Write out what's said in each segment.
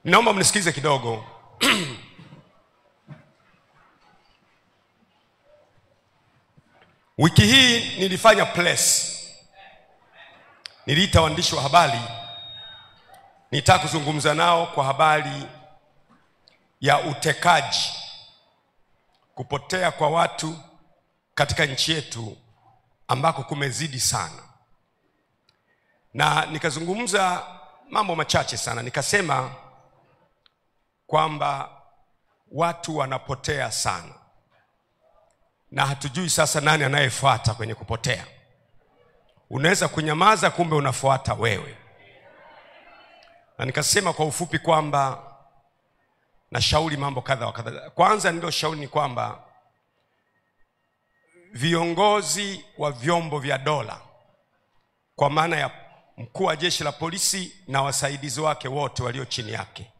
Naomba mnisikize kidogo. Wiki hii nilifanya press. Niliita waandishi wa habari. Nitaka kuzungumza nao kwa habari ya utekaji, kupotea kwa watu katika nchi yetu ambako kumezidi sana. Na nikazungumza mambo machache sana. Nikasema kwamba watu wanapotea sana, na hatujui sasa nani anayefuata kwenye kupotea. Unaweza kunyamaza, kumbe unafuata wewe. Na nikasema kwa ufupi kwamba nashauri mambo kadha wa kadha. Kwanza ndio shauri ni kwamba viongozi wa vyombo vya dola, kwa maana ya mkuu wa jeshi la polisi na wasaidizi wake wote walio chini yake,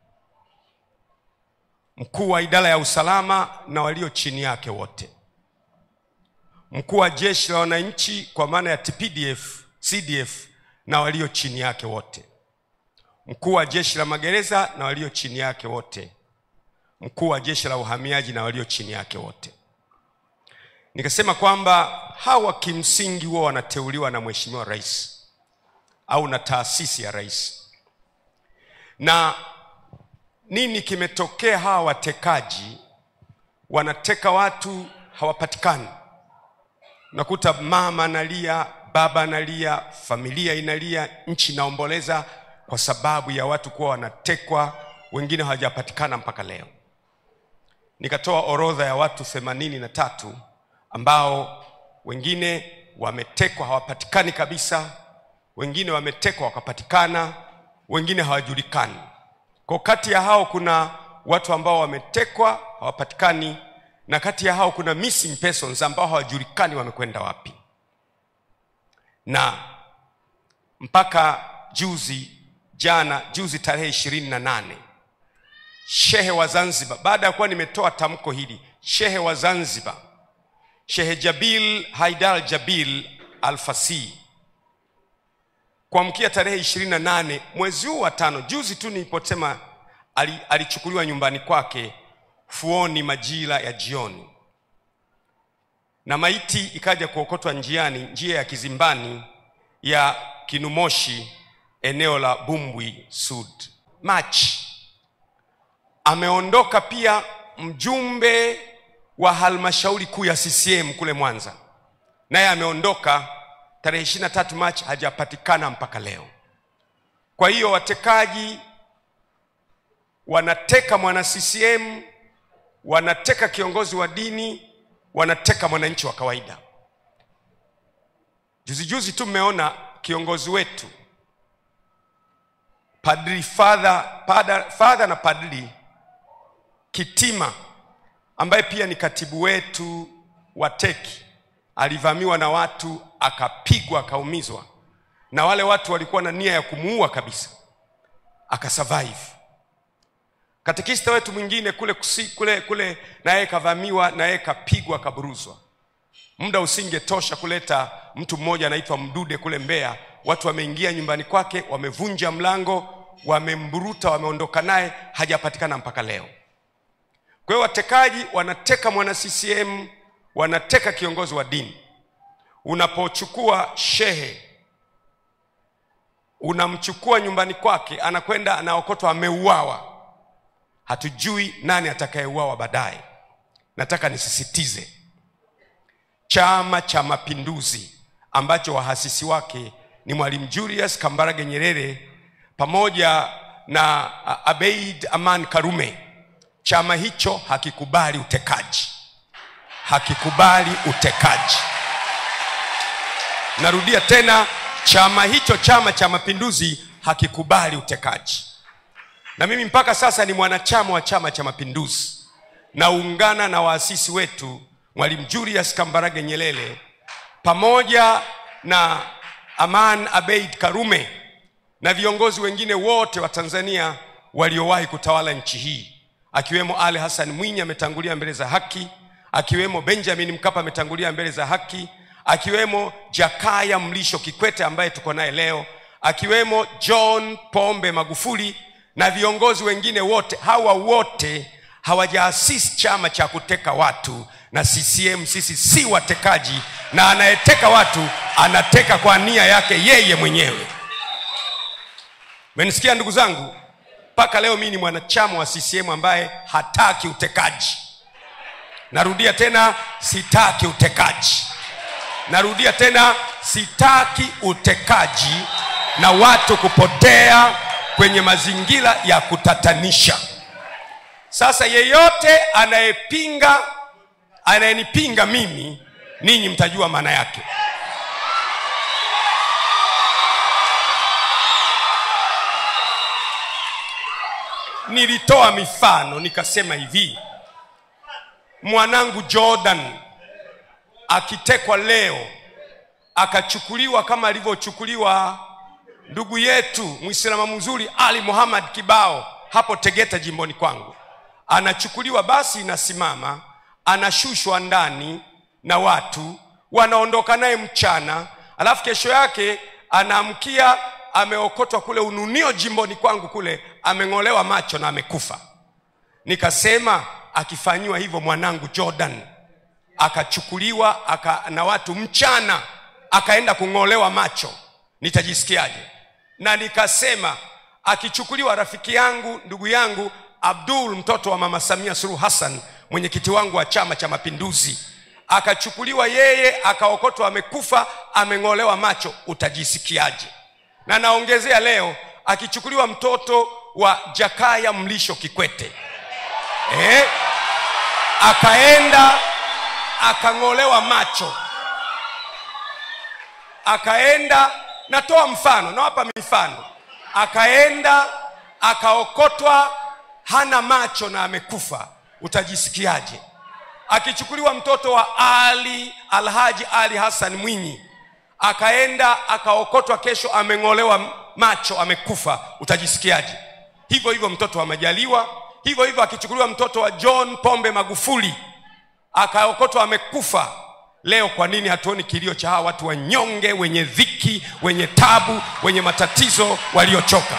mkuu wa idara ya usalama na walio chini yake wote, mkuu wa jeshi la wananchi kwa maana ya TPDF, CDF na walio chini yake wote, mkuu wa jeshi la magereza na walio chini yake wote, mkuu wa jeshi la uhamiaji na walio chini yake wote. Nikasema kwamba hawa kimsingi wao wanateuliwa na Mheshimiwa Rais au na taasisi ya rais. Na nini kimetokea? Hawa watekaji wanateka watu, hawapatikani. Nakuta mama analia, baba analia, familia inalia, nchi inaomboleza kwa sababu ya watu kuwa wanatekwa, wengine hawajapatikana mpaka leo. Nikatoa orodha ya watu 83 ambao wengine wametekwa hawapatikani kabisa, wengine wametekwa wakapatikana, wengine hawajulikani. Kwa kati ya hao kuna watu ambao wametekwa hawapatikani, na kati ya hao kuna missing persons ambao hawajulikani wamekwenda wapi. Na mpaka juzi tarehe 28, Shehe wa Zanzibar, baada ya kuwa nimetoa tamko hili, Shehe wa Zanzibar, Shehe Jabil Haidar Jabil Al-Fasi, kuamkia tarehe 28 mwezi huu wa 5, juzi tu niliposema, alichukuliwa nyumbani kwake Fuoni majira ya jioni, na maiti ikaja kuokotwa njiani, njia ya Kizimbani ya Kinumoshi, eneo la Bumbwi Sud. Machi ameondoka pia mjumbe wa halmashauri kuu ya CCM kule Mwanza, naye ameondoka tarehe 23 Machi, hajapatikana mpaka leo. Kwa hiyo watekaji wanateka mwana CCM, wanateka kiongozi wa dini, wanateka mwananchi wa kawaida. Juzi tu mmeona kiongozi wetu Father na Padri Kitima, ambaye pia ni katibu wetu wa teki, alivamiwa na watu, akapigwa, akaumizwa, na wale watu walikuwa na nia ya kumuua kabisa, akasurvive. Katekista wetu mwingine kule na yeye kavamiwa, na yeye kapigwa, kaburuzwa. Muda usingetosha kuleta mtu mmoja anaitwa Mdude kule Mbeya, watu wameingia nyumbani kwake, wamevunja mlango, wamemburuta, wameondoka naye, hajapatikana mpaka leo. Kwa hiyo watekaji wanateka mwana CCM, wanateka kiongozi wa dini. Unapochukua shehe, unamchukua nyumbani kwake, anakwenda anaokotwa, ameuawa. Hatujui nani atakayeuawa baadaye. Nataka nisisitize, Chama cha Mapinduzi ambacho wahasisi wake ni Mwalimu Julius Kambarage Nyerere pamoja na Abeid Aman Karume, chama hicho hakikubali utekaji. Hakikubali utekaji. Narudia tena, chama hicho, Chama cha Mapinduzi, hakikubali utekaji. Na mimi mpaka sasa ni mwanachama wa Chama cha Mapinduzi, naungana na waasisi wetu Mwalimu Julius Kambarage Nyerere pamoja na Aman Abeid Karume na viongozi wengine wote wa Tanzania waliowahi kutawala nchi hii, akiwemo Ali Hassan Mwinyi ametangulia mbele za haki, akiwemo Benjamin Mkapa ametangulia mbele za haki, akiwemo Jakaya Mlisho Kikwete ambaye tuko naye leo, akiwemo John Pombe Magufuli na viongozi wengine wote, hawa wote hawajaasisi chama cha kuteka watu. Na CCM sisi si watekaji, na anayeteka watu anateka kwa nia yake yeye mwenyewe. Mmenisikia ndugu zangu? Mpaka leo mimi ni mwanachama wa CCM ambaye hataki utekaji. Narudia tena, sitaki utekaji. Narudia tena, sitaki utekaji na watu kupotea kwenye mazingira ya kutatanisha. Sasa yeyote anayenipinga mimi, ninyi mtajua maana yake. Nilitoa mifano nikasema hivi, mwanangu Jordan akitekwa leo, akachukuliwa kama alivyochukuliwa ndugu yetu Muislamu mzuri Ali Muhammad Kibao hapo Tegeta jimboni kwangu, anachukuliwa basi inasimama, anashushwa ndani na watu wanaondoka naye mchana, alafu kesho yake anaamkia ameokotwa kule Ununio jimboni kwangu kule, ameng'olewa macho na amekufa. Nikasema akifanywa hivyo mwanangu Jordan, akachukuliwa na watu mchana, akaenda kung'olewa macho, nitajisikiaje? Na nikasema akichukuliwa rafiki yangu, ndugu yangu Abdul, mtoto wa Mama Samia Suluhu Hassan, mwenyekiti wangu wa Chama cha Mapinduzi, akachukuliwa yeye akaokotwa amekufa, ameng'olewa macho, utajisikiaje? Na naongezea leo, akichukuliwa mtoto wa Jakaya Mlisho Kikwete, akaenda akang'olewa macho, akaenda, natoa mfano, nawapa mifano, akaenda akaokotwa hana macho na amekufa, utajisikiaje? Akichukuliwa mtoto wa Alhaji Ali Hassan Mwinyi, akaenda akaokotwa kesho ameng'olewa macho amekufa, utajisikiaje? Hivyo hivyo mtoto wa Majaliwa, hivyo hivyo akichukuliwa mtoto wa John Pombe Magufuli, akaokotwa amekufa. Leo kwa nini hatuoni kilio cha hawa watu wanyonge, wenye dhiki, wenye tabu, wenye matatizo, waliochoka?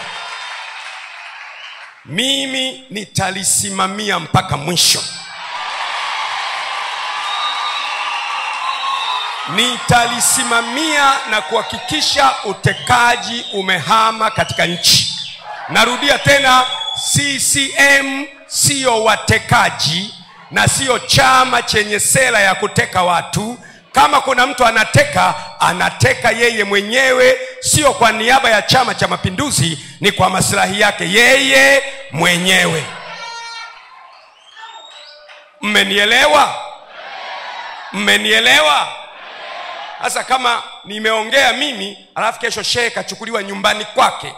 Mimi nitalisimamia mpaka mwisho. Nitalisimamia na kuhakikisha utekaji umehama katika nchi. Narudia tena, CCM sio watekaji na sio chama chenye sera ya kuteka watu. Kama kuna mtu anateka yeye mwenyewe, sio kwa niaba ya Chama cha Mapinduzi, ni kwa maslahi yake yeye mwenyewe. Mmenielewa? Mmenielewa? Sasa kama nimeongea mimi, alafu kesho shehe kachukuliwa nyumbani kwake,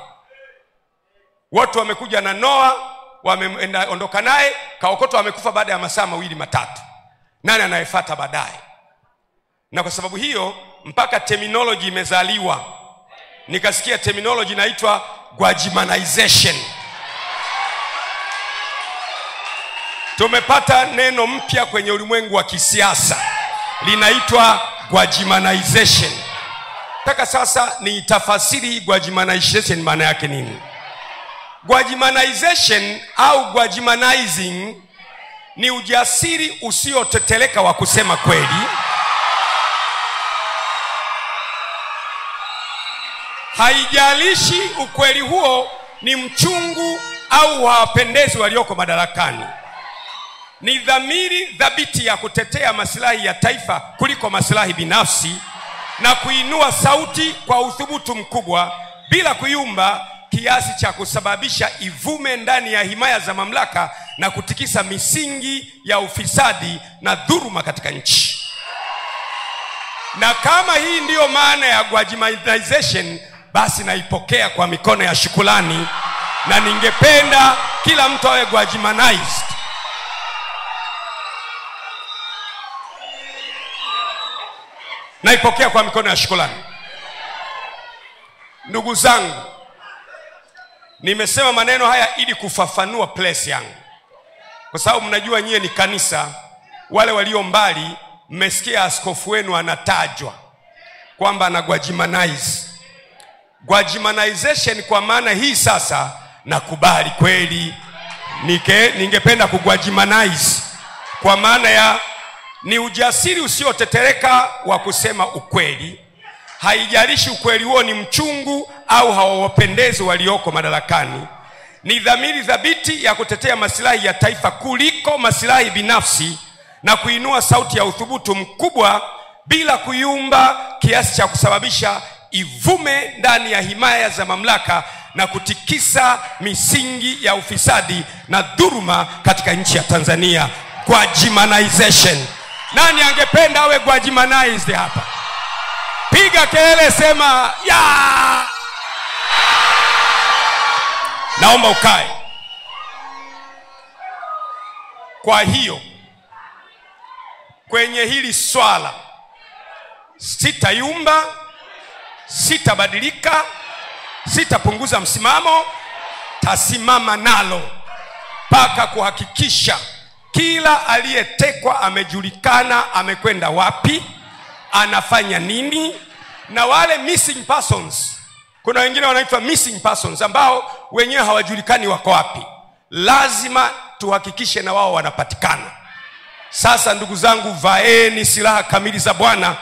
watu wamekuja na Noa, wameondoka naye, kaokotwa amekufa baada ya masaa 2-3, nani anayefuata baadaye? Na kwa sababu hiyo mpaka terminology imezaliwa. Nikasikia terminology inaitwa Gwajimanization. Tumepata neno mpya kwenye ulimwengu wa kisiasa, linaitwa Gwajimanization. Nataka sasa ni tafasiri Gwajimanization maana yake nini. Gwajimanization au Gwajimanizing ni ujasiri usioteteleka wa kusema kweli, haijalishi ukweli huo ni mchungu au hawapendezi walioko madarakani. Ni dhamiri thabiti ya kutetea maslahi ya taifa kuliko maslahi binafsi, na kuinua sauti kwa uthubutu mkubwa bila kuyumba kiasi cha kusababisha ivume ndani ya himaya za mamlaka na kutikisa misingi ya ufisadi na dhuluma katika nchi. Na kama hii ndiyo maana ya Gwajimanization, basi naipokea kwa mikono ya shukrani, na ningependa kila mtu awe Gwajimanized. Naipokea kwa mikono ya shukrani. Ndugu zangu, nimesema maneno haya ili kufafanua place yangu, kwa sababu mnajua nyie ni kanisa. Wale walio mbali, mmesikia askofu wenu anatajwa kwamba ana Gwajimanize. Gwajimanization kwa maana hii sasa nakubali kweli. Ningependa kugwajimanize kwa maana ya ni ujasiri usiotetereka wa kusema ukweli. Haijalishi ukweli huo ni mchungu au hawawapendezi walioko madarakani. Ni dhamiri thabiti ya kutetea maslahi ya taifa kuliko maslahi binafsi, na kuinua sauti ya uthubutu mkubwa bila kuyumba kiasi cha kusababisha ivume ndani ya himaya za mamlaka na kutikisa misingi ya ufisadi na dhuluma katika nchi ya Tanzania. Gwajimanization. Nani angependa awe gwajimanized hapa? Piga kelele, sema ya. Naomba ukae. Kwa hiyo kwenye hili swala sitayumba, sitabadilika, sitapunguza msimamo, tasimama nalo mpaka kuhakikisha kila aliyetekwa amejulikana amekwenda wapi, anafanya nini, na wale missing persons, kuna wengine wanaitwa missing persons ambao wenyewe hawajulikani wako wapi, lazima tuhakikishe na wao wanapatikana. Sasa ndugu zangu, vaeni silaha kamili za Bwana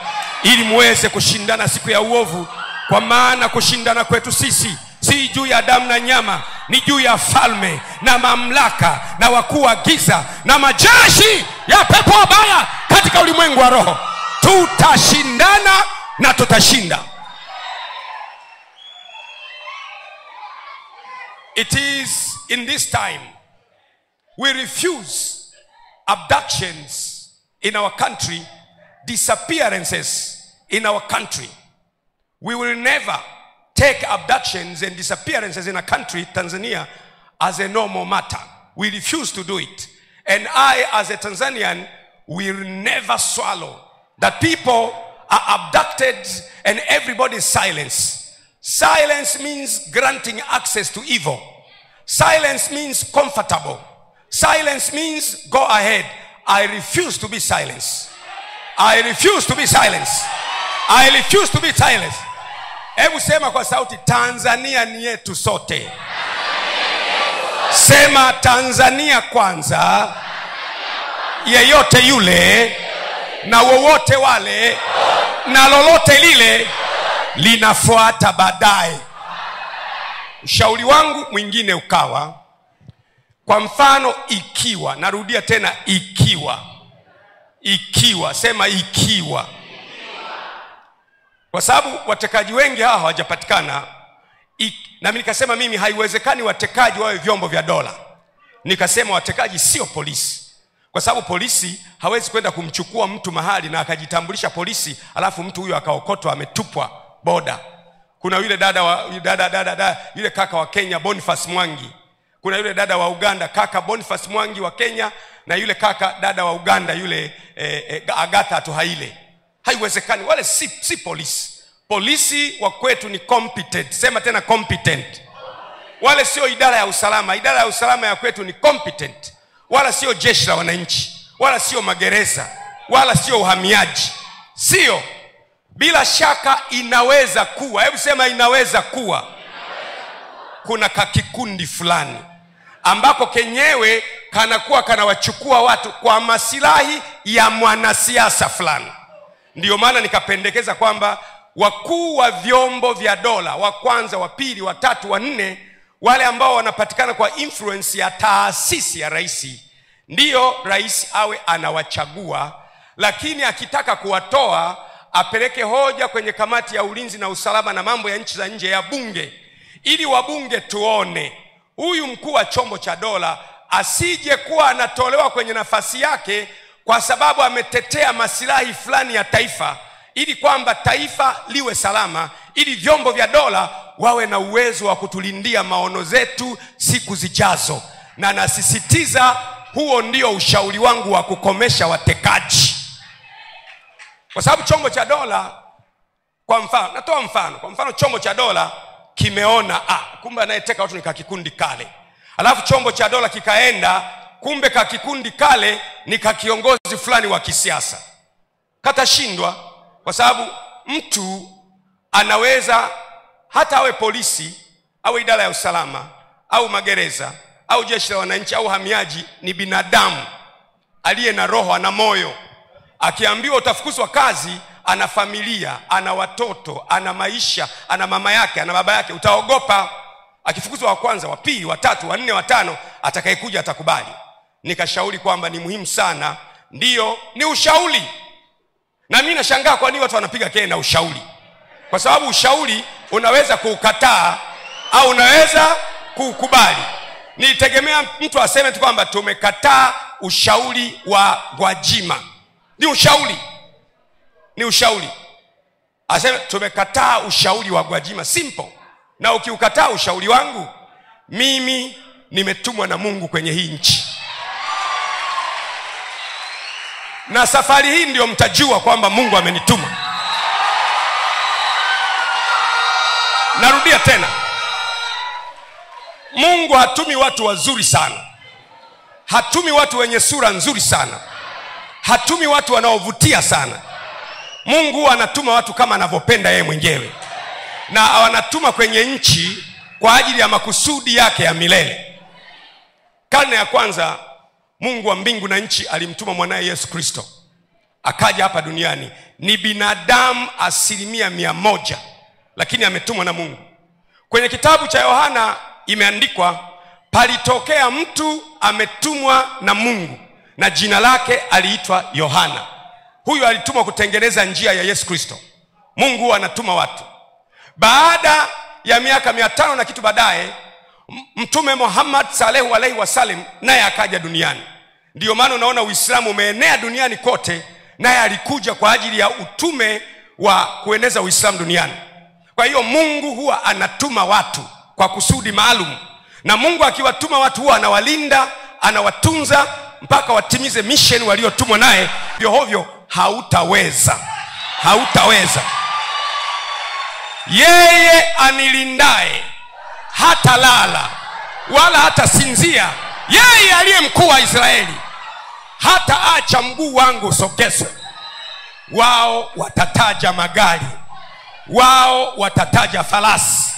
ili muweze kushindana siku ya uovu, kwa maana kushindana kwetu sisi si juu ya damu na nyama, ni juu ya falme na mamlaka na wakuu wa giza na majeshi ya pepo wabaya katika ulimwengu wa roho. Tutashindana na tutashinda. It is in this time we refuse abductions in our country, disappearances in our country. We will never take abductions and disappearances in a country, Tanzania, as a normal matter. We refuse to do it. And I, as a Tanzanian, will never swallow that people are abducted and everybody is silenced. Silence means granting access to evil. Silence means comfortable. Silence means go ahead. I refuse to be silenced. I refuse to be silenced. I refuse to be silenced. Hebu sema kwa sauti, Tanzania ni yetu sote. Sema Tanzania kwanza, yeyote yule na wowote wale na lolote lile linafuata baadaye. Ushauri wangu mwingine ukawa, kwa mfano ikiwa, narudia tena ikiwa, sema ikiwa. Kwa sababu watekaji wengi hawa hawajapatikana, na nikasema mimi haiwezekani watekaji wawe vyombo vya dola. Nikasema watekaji sio polisi, kwa sababu polisi hawezi kwenda kumchukua mtu mahali na akajitambulisha polisi alafu mtu huyo akaokotwa ametupwa boda. Kuna yule yule kaka wa Kenya Boniface Mwangi, kuna yule dada wa Uganda kaka Boniface Mwangi wa Kenya, na yule kaka dada wa Uganda yule Agatha Tuhaile. Haiwezekani, wale si polisi. Polisi wa kwetu ni competent. Sema tena competent. Wale sio idara ya usalama. Idara ya usalama ya kwetu ni competent. Wala sio jeshi la wananchi, wala sio magereza, wala sio uhamiaji. Sio. Bila shaka inaweza kuwa, hebu sema inaweza kuwa, kuna kakikundi fulani ambako kenyewe kanakuwa kanawachukua watu kwa masilahi ya mwanasiasa fulani. Ndiyo maana nikapendekeza kwamba wakuu wa vyombo vya dola, wa kwanza, wa pili, wa tatu, wa nne, wale ambao wanapatikana kwa influence ya taasisi ya rais, ndiyo rais awe anawachagua, lakini akitaka kuwatoa apeleke hoja kwenye kamati ya ulinzi na usalama na mambo ya nchi za nje ya bunge, ili wabunge tuone huyu mkuu wa chombo cha dola asije kuwa anatolewa kwenye nafasi yake kwa sababu ametetea masilahi fulani ya taifa, ili kwamba taifa liwe salama, ili vyombo vya dola wawe na uwezo wa kutulindia maono zetu siku zijazo. Na nasisitiza, huo ndio ushauri wangu wa kukomesha watekaji. Kwa sababu chombo cha dola, kwa mfano, natoa mfano, kwa mfano chombo cha dola kimeona kumbe anayeteka watu ni kakikundi kale. Alafu chombo cha dola kikaenda, kumbe kakikundi kale ni kakiongozi fulani wa kisiasa. Katashindwa, kwa sababu mtu anaweza hata awe polisi, awe idara ya usalama, au magereza au jeshi la wananchi au hamiaji ni binadamu aliye na roho, ana moyo. Akiambiwa utafukuzwa kazi, ana familia, ana watoto, ana maisha, ana mama yake, ana baba yake, utaogopa. Akifukuzwa wa kwanza, wa pili, wa tatu, wa nne, wa tano, atakayekuja atakubali. Nikashauri kwamba ni muhimu sana. Ndiyo, ni ushauri. Na mimi nashangaa kwa nini watu wanapiga kelele na ushauri. Kwa sababu ushauri unaweza kuukataa au unaweza kuukubali. Nilitegemea mtu aseme tu kwamba tumekataa ushauri wa Gwajima. Ni ushauri. Ni ushauri. Aseme tumekataa ushauri wa Gwajima, simple. Na ukiukataa ushauri wangu, mimi nimetumwa na Mungu kwenye hii nchi. Na safari hii ndio mtajua kwamba Mungu amenituma. Narudia tena. Mungu hatumi watu wazuri sana. Hatumi watu wenye sura nzuri sana. Hatumi watu wanaovutia sana. Mungu anatuma watu kama anavyopenda yeye mwenyewe. Na anatuma kwenye nchi kwa ajili ya makusudi yake ya milele. Karne ya kwanza, Mungu wa mbingu na nchi alimtuma mwanae Yesu Kristo. Akaja hapa duniani. Ni binadamu 100%, lakini ametumwa na Mungu. Kwenye kitabu cha Yohana imeandikwa, palitokea mtu ametumwa na Mungu na jina lake aliitwa Yohana. Huyu alitumwa kutengeneza njia ya Yesu Kristo. Mungu anatuma watu. Baada ya miaka 500 na kitu baadaye, Mtume Muhammad sallallahu alaihi wasallam naye akaja duniani. Ndiyo maana unaona Uislamu umeenea duniani kote, naye alikuja kwa ajili ya utume wa kueneza Uislamu duniani. Kwa hiyo Mungu huwa anatuma watu kwa kusudi maalum. Na Mungu akiwatuma watu huwa anawalinda, anawatunza mpaka watimize mission waliotumwa naye. Hovyo hautaweza. Hautaweza. Yeye anilindaye hata lala wala hata sinzia. Yeye aliye mkuu wa Israeli hata acha mguu wangu usogezwe. Wao watataja magari, wao watataja farasi,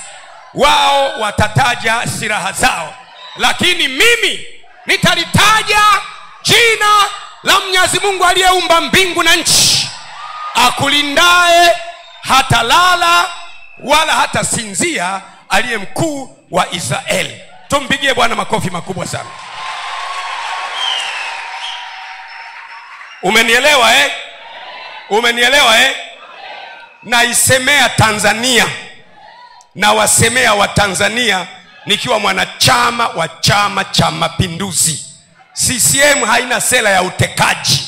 wao watataja silaha zao, lakini mimi nitalitaja jina la Mwenyezi Mungu aliyeumba mbingu na nchi, akulindaye hata lala wala hata sinzia, aliye mkuu wa Israeli. Tumpigie Bwana makofi makubwa sana. Umenielewa Umenielewa Na isemea Tanzania na wasemea wa Tanzania nikiwa mwanachama wa Chama cha Mapinduzi. CCM haina sera ya utekaji.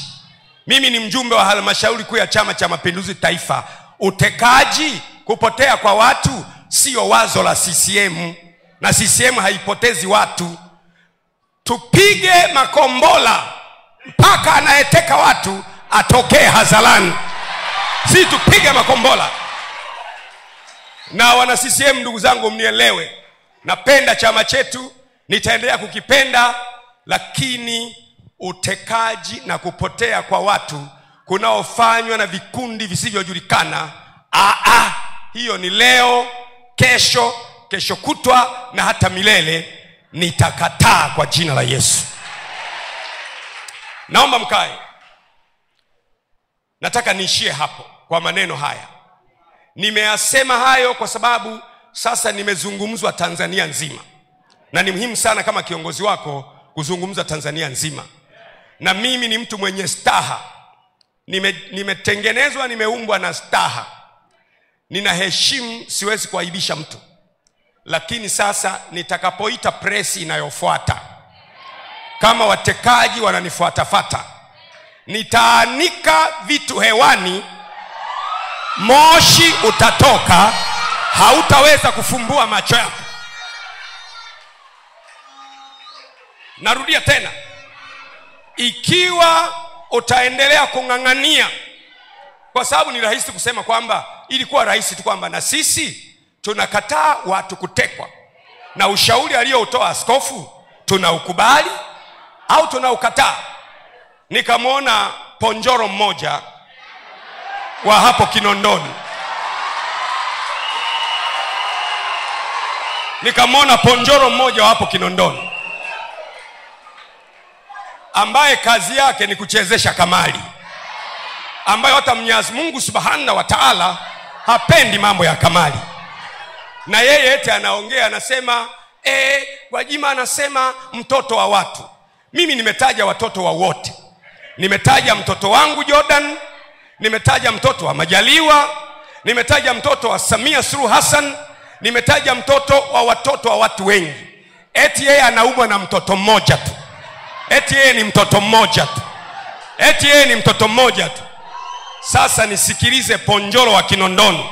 Mimi ni mjumbe wa halmashauri kuu ya Chama cha Mapinduzi Taifa. Utekaji, kupotea kwa watu sio wazo la CCM, na CCM haipotezi watu. Tupige makombola mpaka anayeteka watu atokee hadharani. Si tupige makombola. Na wana CCM ndugu zangu, mnielewe. Napenda chama chetu, nitaendelea kukipenda, lakini utekaji na kupotea kwa watu kunaofanywa na vikundi visivyojulikana, hiyo ni leo, kesho kutwa na hata milele. Nitakataa kwa jina la Yesu. Naomba mkae. Nataka niishie hapo kwa maneno haya. Nimeyasema hayo kwa sababu sasa nimezungumzwa Tanzania nzima. Na ni muhimu sana kama kiongozi wako kuzungumza Tanzania nzima. Na mimi ni mtu mwenye staha. Nimetengenezwa, nimeumbwa na staha. Ninaheshimu, siwezi kuaibisha mtu. Lakini sasa nitakapoita presi inayofuata, kama watekaji wananifuatafata, nitaanika vitu hewani, moshi utatoka, hautaweza kufumbua macho yako. Narudia tena. Ikiwa utaendelea kung'ang'ania, kwa sababu ni rahisi kusema kwamba, ilikuwa rahisi tu kwamba na sisi tunakataa watu kutekwa, na ushauri aliyoutoa askofu tunaukubali au tunaukataa. Nikamwona ponjoro mmoja wa hapo Kinondoni nikamwona ponjoro mmoja hapo Kinondoni ambaye kazi yake ni kuchezesha kamari, ambaye hata Mwenyezi Mungu Subhanahu wa Ta'ala hapendi mambo ya kamari. Na yeye eti anaongea anasema Gwajima anasema mtoto wa watu. Mimi nimetaja watoto wa wote. Nimetaja mtoto wangu Jordan, nimetaja mtoto wa Majaliwa, nimetaja mtoto wa Samia Suluhu Hassan, nimetaja mtoto wa watoto wa watu wengi. Eti yeye anaumwa na mtoto mmoja tu. Eti yeye ni mtoto mmoja tu. Eti yeye ni mtoto mmoja tu. Sasa nisikilize ponjoro wa Kinondoni.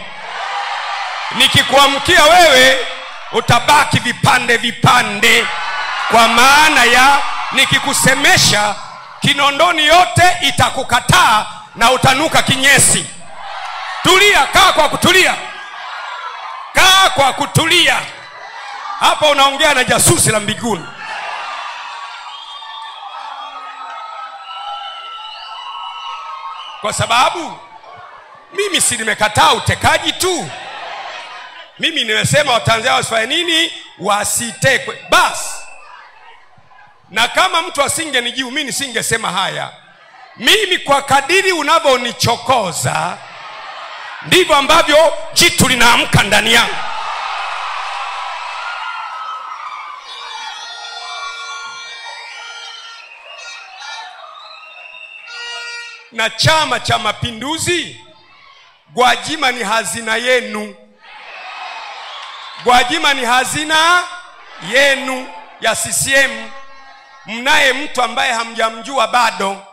Nikikuamkia wewe utabaki vipande vipande, kwa maana ya nikikusemesha Kinondoni yote itakukataa na utanuka kinyesi. Tulia, kaa kwa kutulia. Kaa kwa kutulia. Hapa unaongea na jasusi la mbinguni. Kwa sababu mimi si nimekataa utekaji tu. Mimi nimesema Watanzania wasifanye nini? Wasitekwe. Basi. Na kama mtu asingenijibu mimi nisingesema haya. Mimi kwa kadiri unavyonichokoza ndivyo ambavyo jitu linaamka ndani yangu. Na Chama cha Mapinduzi, Gwajima ni hazina yenu. Gwajima ni hazina yenu ya CCM. Mnaye mtu ambaye hamjamjua bado.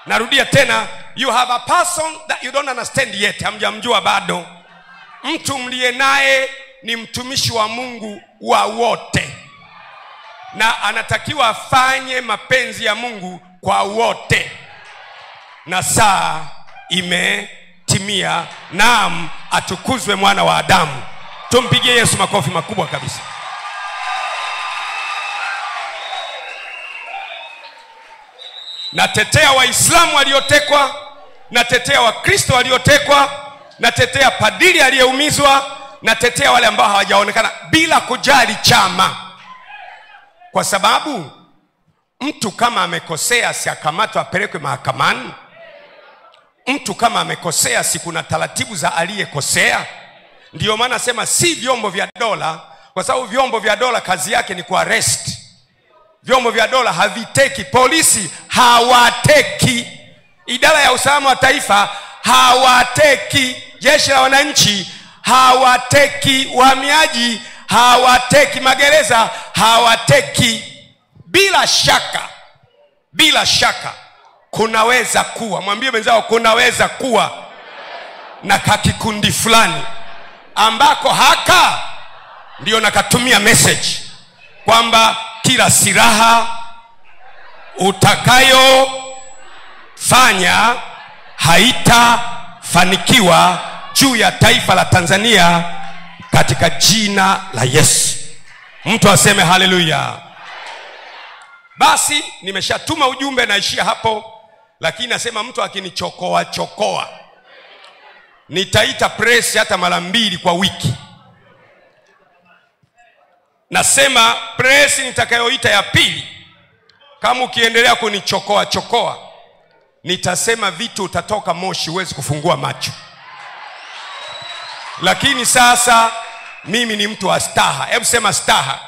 Narudia tena, you have a person that you don't understand yet. Hamjamjua bado. Mtu mliye naye ni mtumishi wa Mungu wa wote, na anatakiwa afanye mapenzi ya Mungu kwa wote. Na saa imetimia. Naam, atukuzwe mwana wa Adamu. Tumpigie Yesu makofi makubwa kabisa. Natetea Waislamu waliotekwa, natetea Wakristo waliotekwa, natetea padiri aliyeumizwa, natetea wale ambao hawajaonekana, bila kujali chama. Kwa sababu mtu kama amekosea si akamatwe apelekwe mahakamani? Mtu kama amekosea si kuna taratibu za aliyekosea? Ndio maana nasema si vyombo vya dola, kwa sababu vyombo vya dola kazi yake ni kuarrest. Vyombo vya dola haviteki. Polisi hawateki. Idara ya usalama wa taifa hawateki. Jeshi la wananchi hawateki. Wahamiaji hawateki. Magereza hawateki. Bila shaka kunaweza kuwa, mwambie mwenzao kunaweza kuwa na kakikundi fulani ambako haka ndio nakatumia message kwamba kila silaha utakayofanya haitafanikiwa juu ya taifa la Tanzania katika jina la Yesu. Mtu aseme haleluya. Basi nimeshatuma ujumbe, naishia hapo. Lakini nasema mtu akinichokoa nitaita press hata mara 2 kwa wiki. Nasema press nitakayoita ya pili, kama ukiendelea kunichokoa nitasema vitu utatoka Moshi huwezi kufungua macho. Lakini sasa mimi ni mtu wa staha. Hebu sema staha.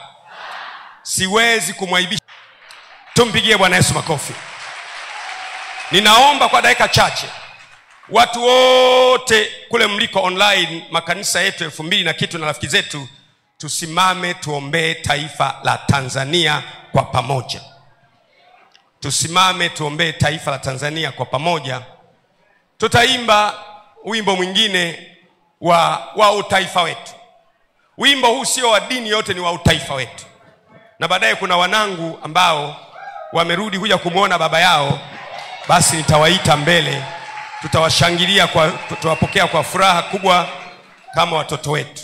Siwezi kumwaibisha. Tumpigie Bwana Yesu makofi. Ninaomba kwa dakika chache watu wote kule mliko online, makanisa yetu 2000 na kitu na rafiki zetu, tusimame tuombee taifa la Tanzania kwa pamoja. Tusimame tuombee taifa la Tanzania kwa pamoja. Tutaimba wimbo mwingine wa utaifa wetu. Wimbo huu sio wa dini yote, ni wa utaifa wetu. Na baadaye kuna wanangu ambao wamerudi kuja kumuona baba yao, basi nitawaita mbele. Tutawashangilia, tutawapokea kwa furaha kubwa kama watoto wetu.